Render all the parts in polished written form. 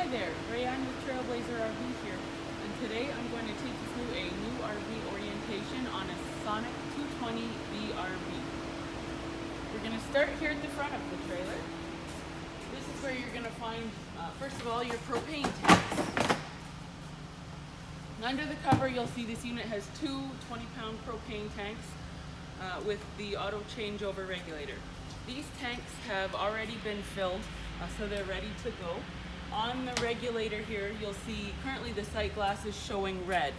Hi there, Ray, I'm with Trailblazer RV here, and today I'm going to take you through a new RV orientation on a Sonic 220 VRV. We're going to start here at the front of the trailer. This is where you're going to find, first of all, your propane tanks. Under the cover, you'll see this unit has two 20-pound propane tanks with the auto changeover regulator. These tanks have already been filled, so they're ready to go. On the regulator here, you'll see currently the sight glass is showing red,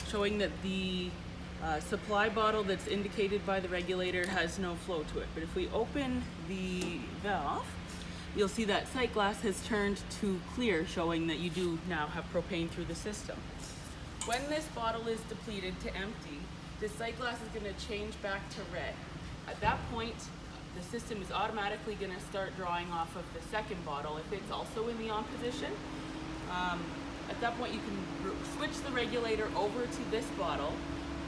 showing that the supply bottle that's indicated by the regulator has no flow to it. But if we open the valve, you'll see that sight glass has turned to clear, showing that you do now have propane through the system. When this bottle is depleted to empty, the sight glass is going to change back to red. At that point, the system is automatically going to start drawing off of the second bottle if it's also in the on position. At that point, you can switch the regulator over to this bottle,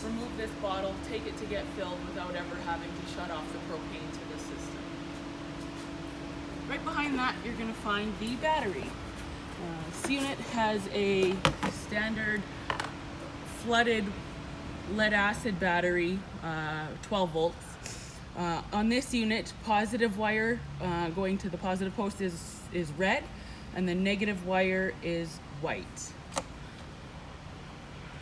remove this bottle, take it to get filled without ever having to shut off the propane to the system. Right behind that, you're going to find the battery. This unit has a standard flooded lead acid battery, 12 volts. On this unit, positive wire going to the positive post is red, and the negative wire is white.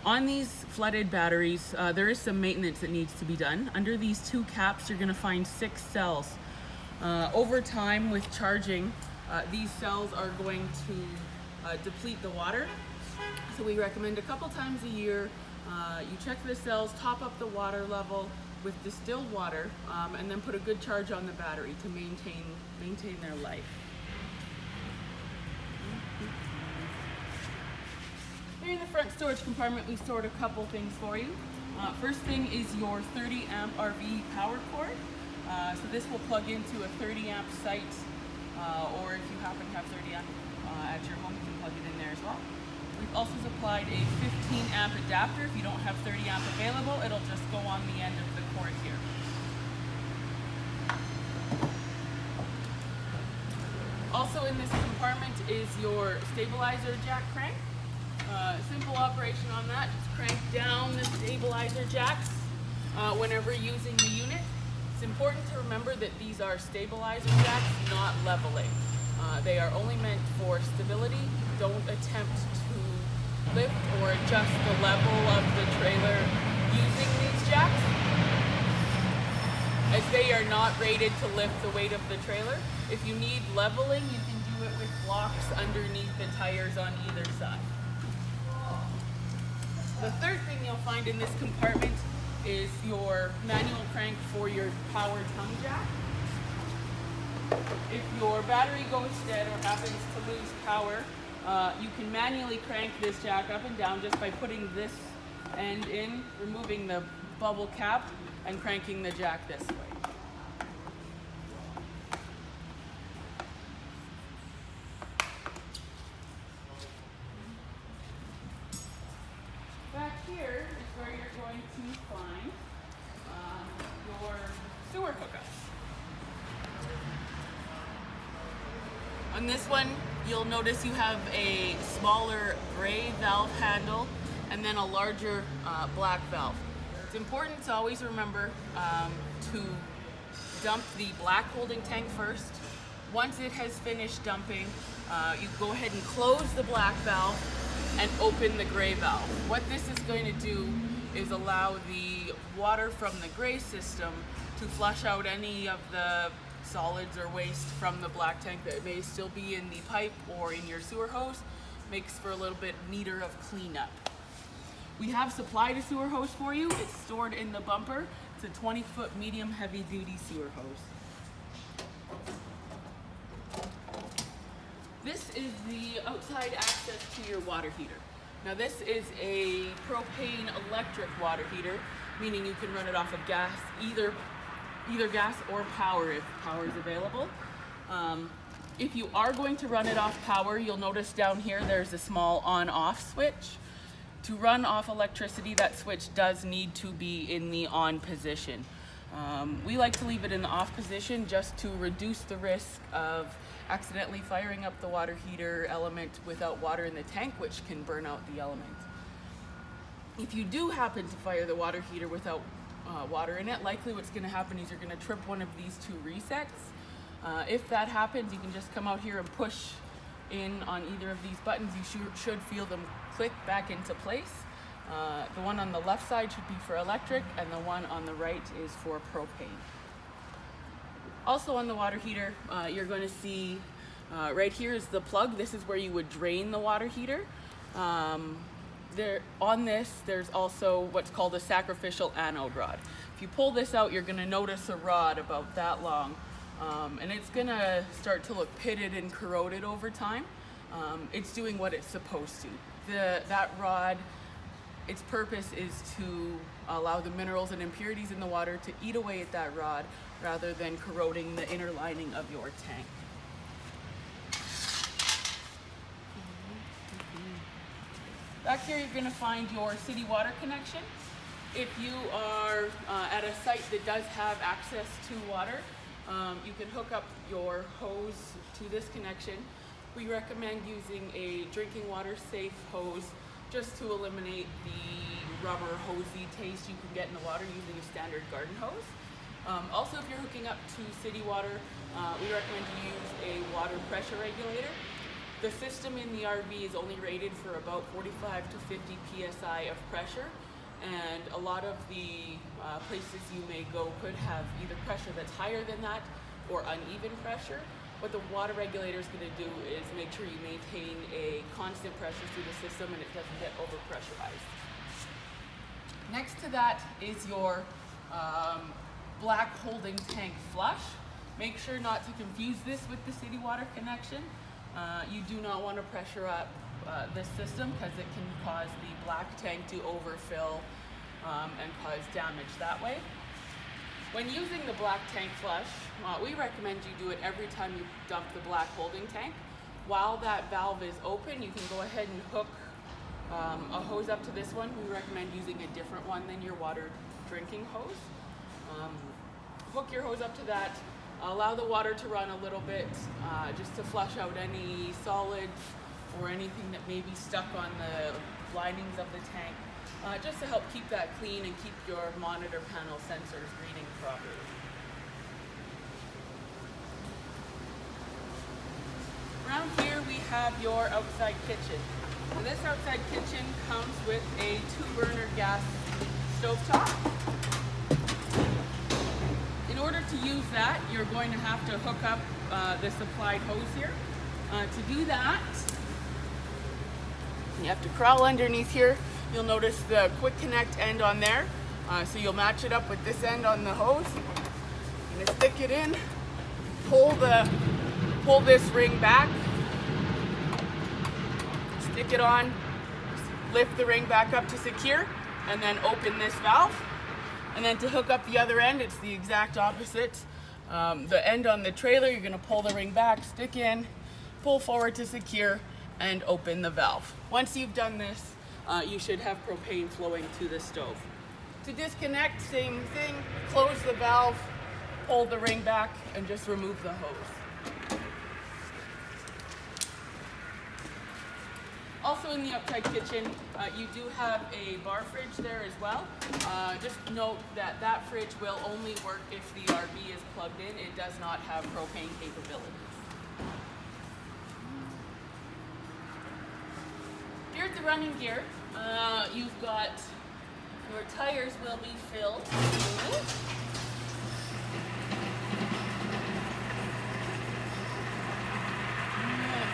On these flooded batteries, there is some maintenance that needs to be done. Under these two caps, you're going to find 6 cells. Over time, with charging, these cells are going to deplete the water. So we recommend a couple times a year, you check the cells, top up the water level with distilled water, and then put a good charge on the battery to maintain their life. Here in the front storage compartment, we stored a couple things for you. First thing is your 30 amp RV power cord. So this will plug into a 30 amp site, or if you happen to have 30 amp at your home, you can plug it in there as well. We've also supplied a 15 amp adapter. If you don't have 30 amp available, it'll just go on the end of the cord here. Also in this compartment is your stabilizer jack crank. Simple operation on that, just crank down the stabilizer jacks whenever using the unit. It's important to remember that these are stabilizer jacks, not leveling. They are only meant for stability. Don't attempt to lift or adjust the level of the trailer using these jacks, as they are not rated to lift the weight of the trailer. If you need leveling, you can do it with blocks underneath the tires on either side. The third thing you'll find in this compartment is your manual crank for your power tongue jack. If your battery goes dead or happens to lose power, you can manually crank this jack up and down just by putting this end in, removing the bubble cap, and cranking the jack this way. Back here is where you're going to find your sewer hookups. On this one, you'll notice you have a smaller gray valve handle and then a larger black valve. It's important to always remember to dump the black holding tank first. Once it has finished dumping, you go ahead and close the black valve and open the gray valve. What this is going to do is allow the water from the gray system to flush out any of the solids or waste from the black tank that may still be in the pipe or in your sewer hose. Makes for a little bit neater of cleanup. We have supplied a sewer hose for you. It's stored in the bumper. It's a 20-foot medium heavy duty sewer hose. This is the outside access to your water heater. Now this is a propane electric water heater, meaning you can run it off of gas, either gas or power if power is available. If you are going to run it off power, you'll notice down here there's a small on-off switch. To run off electricity, that switch does need to be in the on position. We like to leave it in the off position just to reduce the risk of accidentally firing up the water heater element without water in the tank, which can burn out the element. If you do happen to fire the water heater without water in it, likely what's going to happen is you're going to trip one of these two resets. If that happens, you can just come out here and push in on either of these buttons. You should feel them click back into place. The one on the left side should be for electric, and the one on the right is for propane. Also on the water heater, you're going to see right here is the plug. This is where you would drain the water heater. On this, there's also what's called a sacrificial anode rod. If you pull this out, you're going to notice a rod about that long, and it's going to start to look pitted and corroded over time. It's doing what it's supposed to. That rod, its purpose is to allow the minerals and impurities in the water to eat away at that rod rather than corroding the inner lining of your tank. Back here you're going to find your city water connection. If you are at a site that does have access to water, you can hook up your hose to this connection. We recommend using a drinking water safe hose just to eliminate the rubber hosey taste you can get in the water using a standard garden hose. Also, if you're hooking up to city water, we recommend you use a water pressure regulator. The system in the RV is only rated for about 45 to 50 psi of pressure, and a lot of the places you may go could have either pressure that's higher than that or uneven pressure. What the water regulator is going to do is make sure you maintain a constant pressure through the system and it doesn't get overpressurized. Next to that is your black holding tank flush. Make sure not to confuse this with the city water connection. You do not want to pressure up this system because it can cause the black tank to overfill and cause damage that way. When using the black tank flush, we recommend you do it every time you dump the black holding tank. While that valve is open, you can go ahead and hook a hose up to this one. We recommend using a different one than your water drinking hose. Hook your hose up to that. Allow the water to run a little bit just to flush out any solids or anything that may be stuck on the linings of the tank, just to help keep that clean and keep your monitor panel sensors reading properly. Around here we have your outside kitchen. And this outside kitchen comes with a 2-burner gas stovetop. In order to use that, you're going to have to hook up the supplied hose here. To do that, you have to crawl underneath here. You'll notice the quick connect end on there. So you'll match it up with this end on the hose. You're gonna stick it in, pull this ring back, stick it on, lift the ring back up to secure, and then open this valve. And then to hook up the other end, it's the exact opposite. The end on the trailer, you're gonna pull the ring back, stick in, pull forward to secure, and open the valve. Once you've done this, you should have propane flowing to the stove. To disconnect, same thing, close the valve, pull the ring back, and just remove the hose. Also in the outside kitchen, you do have a bar fridge there as well. Just note that that fridge will only work if the RV is plugged in. It does not have propane capabilities. Here at the running gear, you've got your tires will be filled.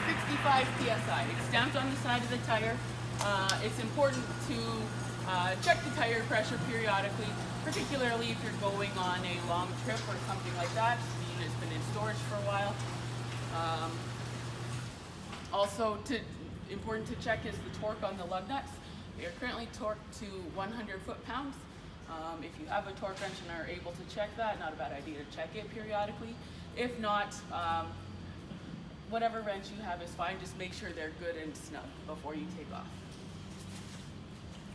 65 psi. It's stamped on the side of the tire. It's important to check the tire pressure periodically, particularly if you're going on a long trip or something like that. The unit's been in storage for a while. Also, important to check is the torque on the lug nuts. They are currently torqued to 100 foot-pounds. If you have a torque wrench and are able to check that, not a bad idea to check it periodically. If not, whatever wrench you have is fine. Just make sure they're good and snug before you take off.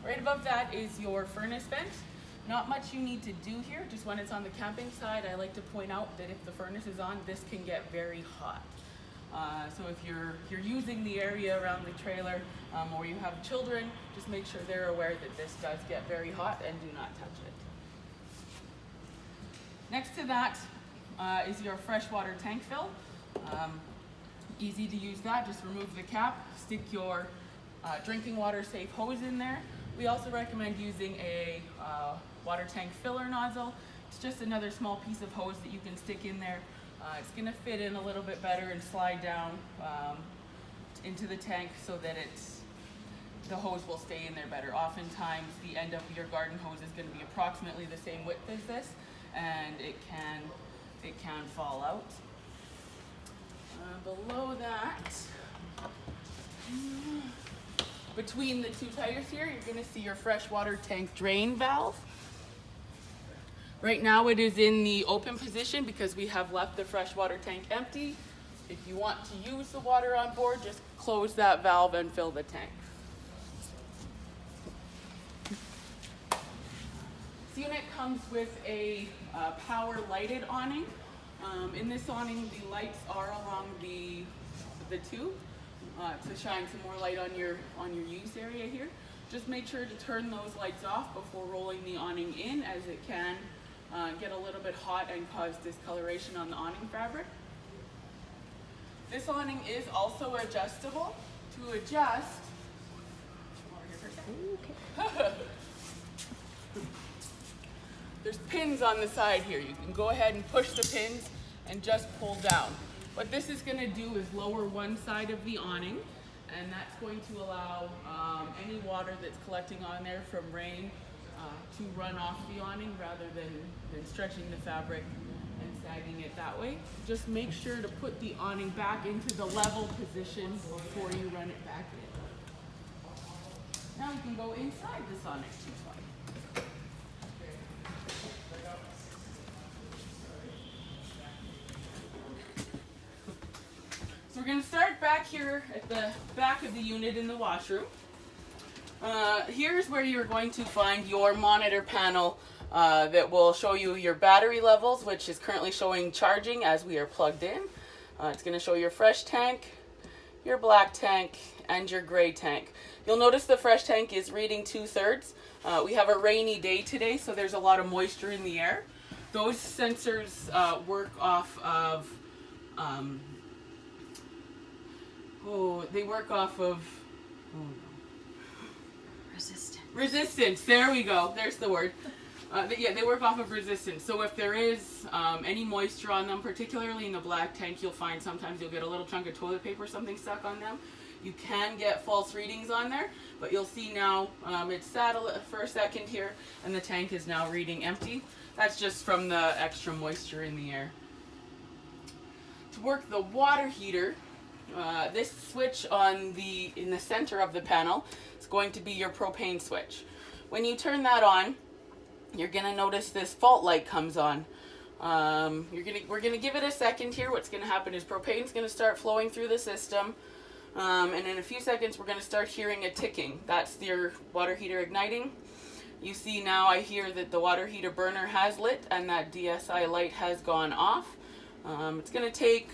Right above that is your furnace vent. Not much you need to do here, just when it's on the camping side, I like to point out that if the furnace is on, this can get very hot. So if you're using the area around the trailer or you have children, just make sure they're aware that this does get very hot and do not touch it. Next to that is your freshwater tank fill. Easy to use that, just remove the cap, stick your drinking water safe hose in there. We also recommend using a water tank filler nozzle. It's just another small piece of hose that you can stick in there. It's going to fit in a little bit better and slide down into the tank so that the hose will stay in there better. Oftentimes the end of your garden hose is going to be approximately the same width as this, and it can fall out. Below that, between the two tires here, you're going to see your freshwater tank drain valve. Right now it is in the open position because we have left the freshwater tank empty. If you want to use the water on board, just close that valve and fill the tank. This unit comes with a power lighted awning. In this awning, the lights are along the tube to shine some more light on your use area here. Just make sure to turn those lights off before rolling the awning in, as it can get a little bit hot and cause discoloration on the awning fabric. This awning is also adjustable. To adjust, there's pins on the side here. You can go ahead and push the pins and just pull down. What this is going to do is lower one side of the awning, and that's going to allow any water that's collecting on there from rain to run off the awning rather than stretching the fabric and sagging it that way. Just make sure to put the awning back into the level position before you run it back in. Now we can go inside this awning. So we're going to start back here at the back of the unit in the washroom. Here's where you're going to find your monitor panel that will show you your battery levels, which is currently showing charging as we are plugged in. It's going to show your fresh tank, your black tank, and your gray tank. You'll notice the fresh tank is reading 2/3. We have a rainy day today, so there's a lot of moisture in the air. Those sensors work off of resistance. There we go. There's the word. Yeah, they work off of resistance. So if there is any moisture on them, particularly in the black tank, you'll find sometimes you'll get a little chunk of toilet paper or something stuck on them. You can get false readings on there, but you'll see now it's sat for a second here, and the tank is now reading empty. That's just from the extra moisture in the air. To work the water heater, this switch in the center of the panel is going to be your propane switch. When you turn that on, you're going to notice this fault light comes on. We're going to give it a second here. What's going to happen is propane is going to start flowing through the system, and in a few seconds we're going to start hearing a ticking. That's your water heater igniting. You see now I hear that the water heater burner has lit and that DSI light has gone off. It's going to take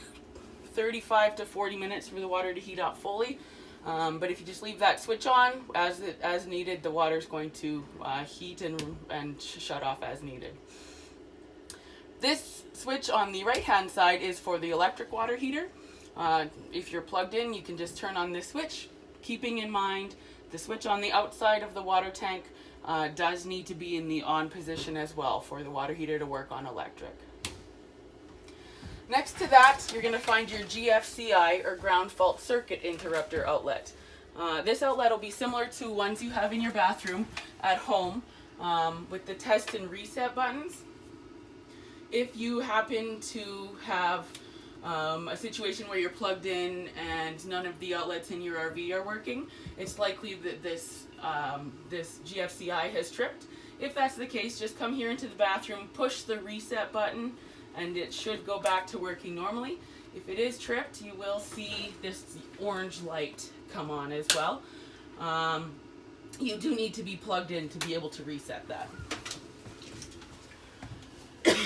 35 to 40 minutes for the water to heat up fully, but if you just leave that switch on as needed, the water is going to heat and shut off as needed. This switch on the right hand side is for the electric water heater. If you're plugged in, you can just turn on this switch, keeping in mind the switch on the outside of the water tank does need to be in the on position as well for the water heater to work on electric. Next to that, you're going to find your GFCI, or ground fault circuit interrupter outlet. This outlet will be similar to ones you have in your bathroom at home with the test and reset buttons. If you happen to have a situation where you're plugged in and none of the outlets in your RV are working, it's likely that this GFCI has tripped. If that's the case, just come here into the bathroom, push the reset button, and it should go back to working normally. If it is tripped, you will see this orange light come on as well. You do need to be plugged in to be able to reset that.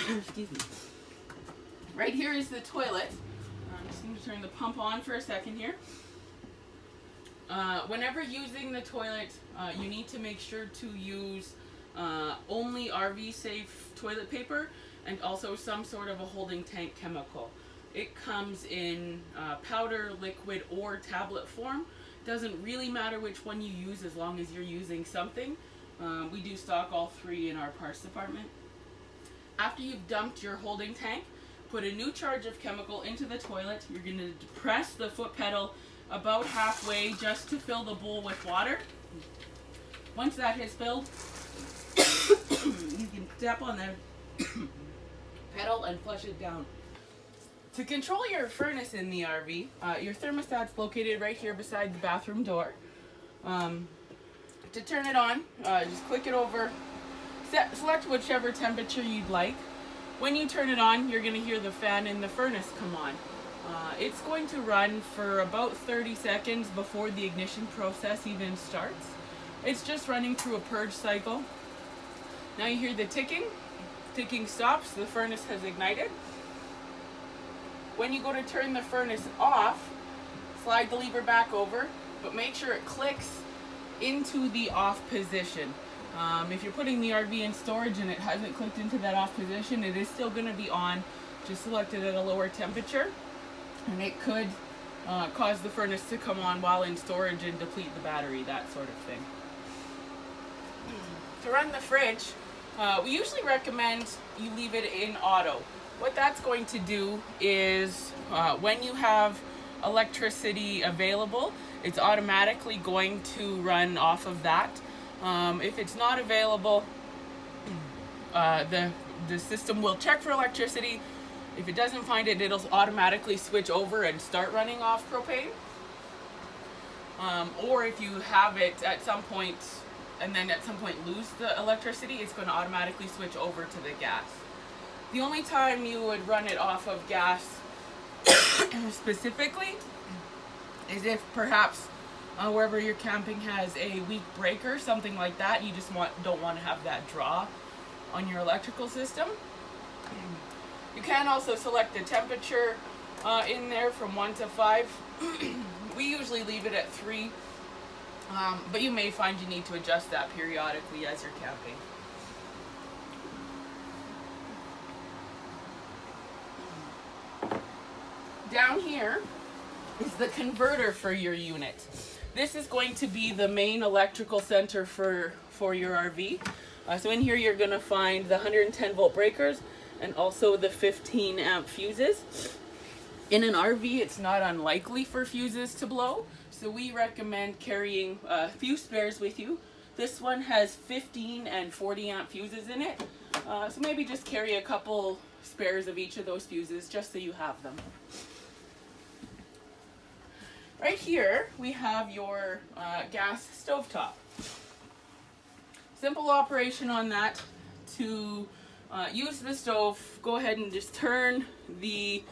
Excuse me. Right here is the toilet. I'm just going to turn the pump on for a second here. Whenever using the toilet, you need to make sure to use only RV safe toilet paper and also some sort of a holding tank chemical. It comes in powder, liquid, or tablet form. Doesn't really matter which one you use as long as you're using something. We do stock all three in our parts department. After you've dumped your holding tank, put a new charge of chemical into the toilet. You're going to press the foot pedal about halfway just to fill the bowl with water. Once that has filled, you can tap on the pedal and flush it down. To control your furnace in the RV, your thermostat's located right here beside the bathroom door. To turn it on, just click it over, select whichever temperature you'd like. When you turn it on, you're going to hear the fan in the furnace come on. It's going to run for about 30 seconds before the ignition process even starts. It's just running through a purge cycle. Now you hear the ticking. Ticking stops, the furnace has ignited. When you go to turn the furnace off, slide the lever back over, but make sure it clicks into the off position. If you're putting the RV in storage and it hasn't clicked into that off position, it is still going to be on, just select it at a lower temperature, and it could cause the furnace to come on while in storage and deplete the battery, that sort of thing. To run the fridge, we usually recommend you leave it in auto. What that's going to do is when you have electricity available, it's automatically going to run off of that. If it's not available, the system will check for electricity. If it doesn't find it, it'll automatically switch over and start running off propane. Or if you have it at some point and then at some point lose the electricity, it's going to automatically switch over to the gas. The only time you would run it off of gas specifically is if perhaps wherever you're camping has a weak breaker, something like that. You just don't want to have that draw on your electrical system. You can also select the temperature in there from 1 to 5. We usually leave it at 3, but you may find you need to adjust that periodically as you're camping. Down here is the converter for your unit. This is going to be the main electrical center for your RV. So in here you're going to find the 110 volt breakers and also the 15 amp fuses. In an RV, it's not unlikely for fuses to blow, so we recommend carrying a few spares with you. This one has 15 and 40 amp fuses in it, so maybe just carry a couple spares of each of those fuses just so you have them. Right here, we have your gas stovetop. Simple operation on that. To use the stove, go ahead and just turn the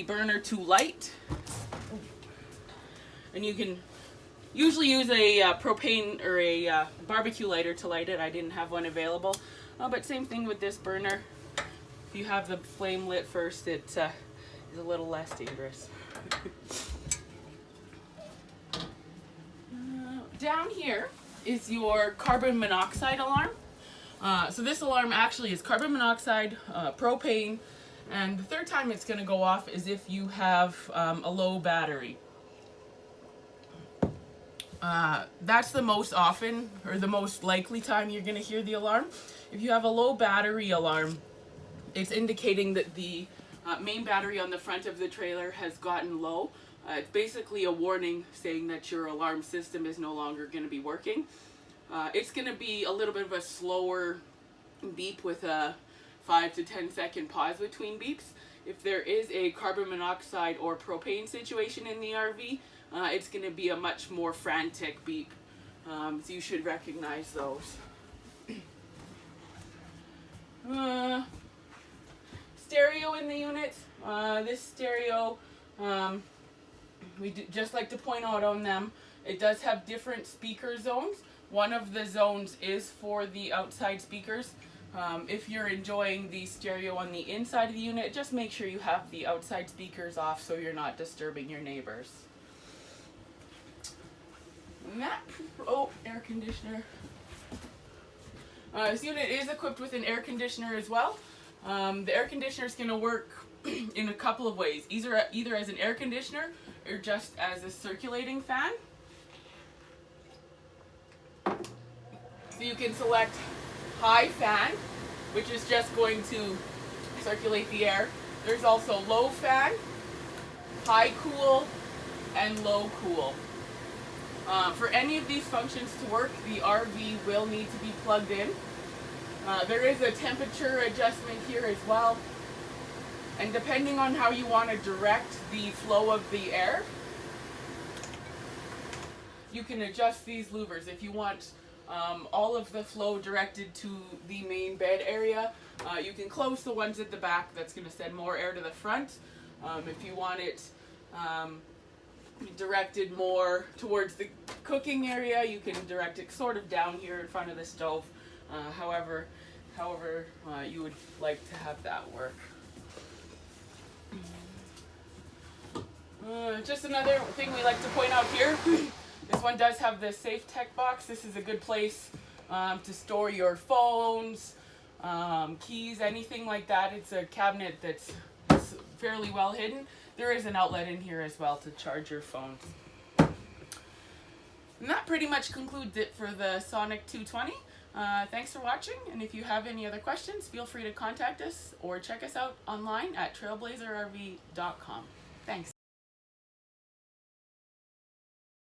burner to light. And you can usually use a propane or a barbecue lighter to light it. I didn't have one available. But same thing with this burner. If you have the flame lit first, it is a little less dangerous. Down here is your carbon monoxide alarm. So this alarm actually is carbon monoxide, propane, and the third time it's going to go off is if you have a low battery. That's the most often or the most likely time you're going to hear the alarm. If you have a low battery alarm, it's indicating that the main battery on the front of the trailer has gotten low. It's basically a warning saying that your alarm system is no longer going to be working. It's going to be a little bit of a slower beep with a 5 to 10 second pause between beeps. If there is a carbon monoxide or propane situation in the RV, it's going to be a much more frantic beep. So you should recognize those. Stereo in the unit. This stereo, we just like to point out on them, it does have different speaker zones. One of the zones is for the outside speakers. If you're enjoying the stereo on the inside of the unit, just make sure you have the outside speakers off so you're not disturbing your neighbors. And that, air conditioner. This unit is equipped with an air conditioner as well. The air conditioner is going to work in a couple of ways, either as an air conditioner or just as a circulating fan. So you can select high fan, which is just going to circulate the air. There's also low fan, high cool, and low cool. For any of these functions to work, the RV will need to be plugged in. There is a temperature adjustment here as well. And depending on how you want to direct the flow of the air, you can adjust these louvers. If you want all of the flow directed to the main bed area, you can close the ones at the back. That's going to send more air to the front. If you want it directed more towards the cooking area, you can direct it sort of down here in front of the stove. However you would like to have that work. Just another thing we like to point out here, this one does have the Safe Tech box. This is a good place to store your phones, keys, anything like that. It's a cabinet that's fairly well hidden. There is an outlet in here as well to charge your phones. And that pretty much concludes it for the Sonic 220. Thanks for watching, and if you have any other questions, feel free to contact us or check us out online at trailblazerrv.com. Thanks.